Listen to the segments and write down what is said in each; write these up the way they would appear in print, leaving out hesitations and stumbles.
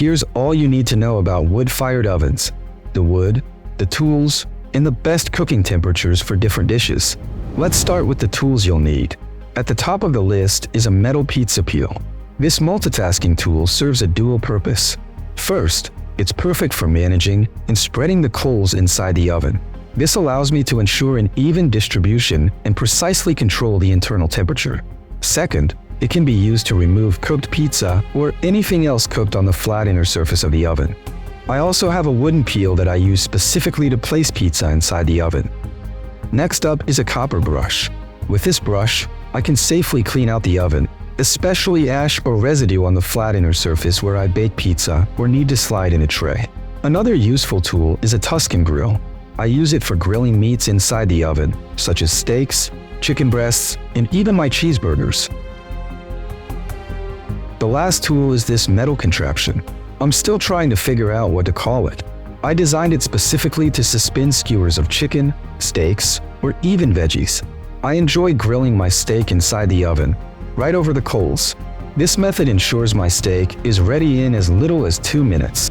Here's all you need to know about wood-fired ovens: the wood, the tools, and the best cooking temperatures for different dishes. Let's start with the tools you'll need. At the top of the list is a metal pizza peel. This multitasking tool serves a dual purpose. First, it's perfect for managing and spreading the coals inside the oven. This allows me to ensure an even distribution and precisely control the internal temperature. Second, it can be used to remove cooked pizza or anything else cooked on the flat inner surface of the oven. I also have a wooden peel that I use specifically to place pizza inside the oven. Next up is a copper brush. With this brush, I can safely clean out the oven, especially ash or residue on the flat inner surface where I bake pizza or need to slide in a tray. Another useful tool is a Tuscan grill. I use it for grilling meats inside the oven, such as steaks, chicken breasts, and even my cheeseburgers. The last tool is this metal contraption. I'm still trying to figure out what to call it. I designed it specifically to suspend skewers of chicken, steaks, or even veggies. I enjoy grilling my steak inside the oven, right over the coals. This method ensures my steak is ready in as little as 2 minutes.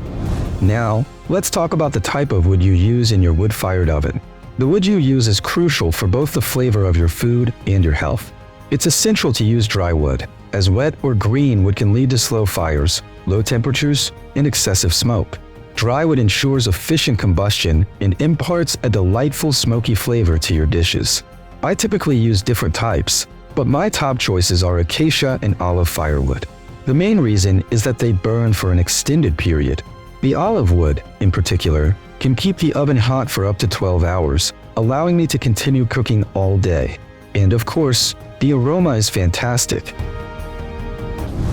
Now, let's talk about the type of wood you use in your wood-fired oven. The wood you use is crucial for both the flavor of your food and your health. It's essential to use dry wood, as wet or green wood can lead to slow fires, low temperatures, and excessive smoke. Dry wood ensures efficient combustion and imparts a delightful smoky flavor to your dishes. I typically use different types, but my top choices are acacia and olive firewood. The main reason is that they burn for an extended period. The olive wood, in particular, can keep the oven hot for up to 12 hours, allowing me to continue cooking all day. And of course, the aroma is fantastic.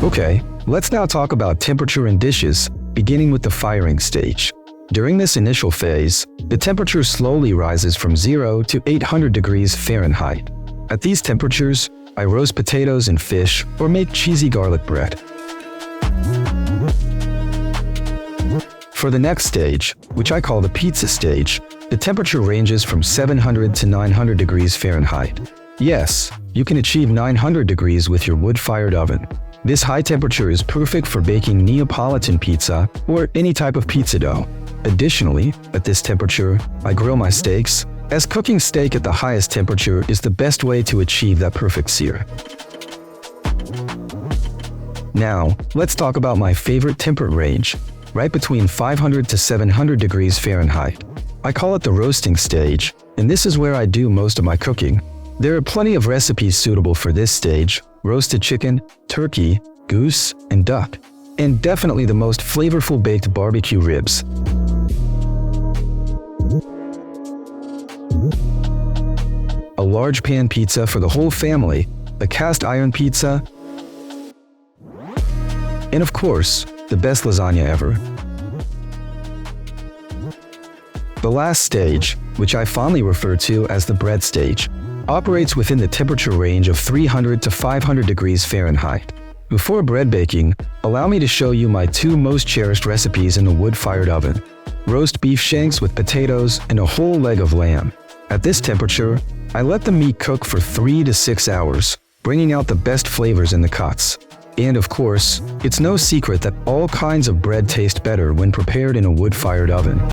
Okay, let's now talk about temperature in dishes, beginning with the firing stage. During this initial phase, the temperature slowly rises from 0 to 800 degrees Fahrenheit. At these temperatures, I roast potatoes and fish or make cheesy garlic bread. For the next stage, which I call the pizza stage, the temperature ranges from 700 to 900 degrees Fahrenheit. Yes, you can achieve 900 degrees with your wood-fired oven. This high temperature is perfect for baking Neapolitan pizza or any type of pizza dough. Additionally, at this temperature, I grill my steaks, as cooking steak at the highest temperature is the best way to achieve that perfect sear. Now, let's talk about my favorite temperate range, right between 500 to 700 degrees Fahrenheit. I call it the roasting stage, and this is where I do most of my cooking. There are plenty of recipes suitable for this stage: roasted chicken, turkey, goose, and duck, and definitely the most flavorful baked barbecue ribs. A large pan pizza for the whole family, a cast iron pizza, and of course, the best lasagna ever. The last stage, which I fondly refer to as the bread stage, operates within the temperature range of 300 to 500 degrees Fahrenheit. Before bread baking, allow me to show you my 2 most cherished recipes in the wood-fired oven: roast beef shanks with potatoes and a whole leg of lamb. At this temperature, I let the meat cook for 3 to 6 hours, bringing out the best flavors in the cuts. And of course, it's no secret that all kinds of bread taste better when prepared in a wood-fired oven.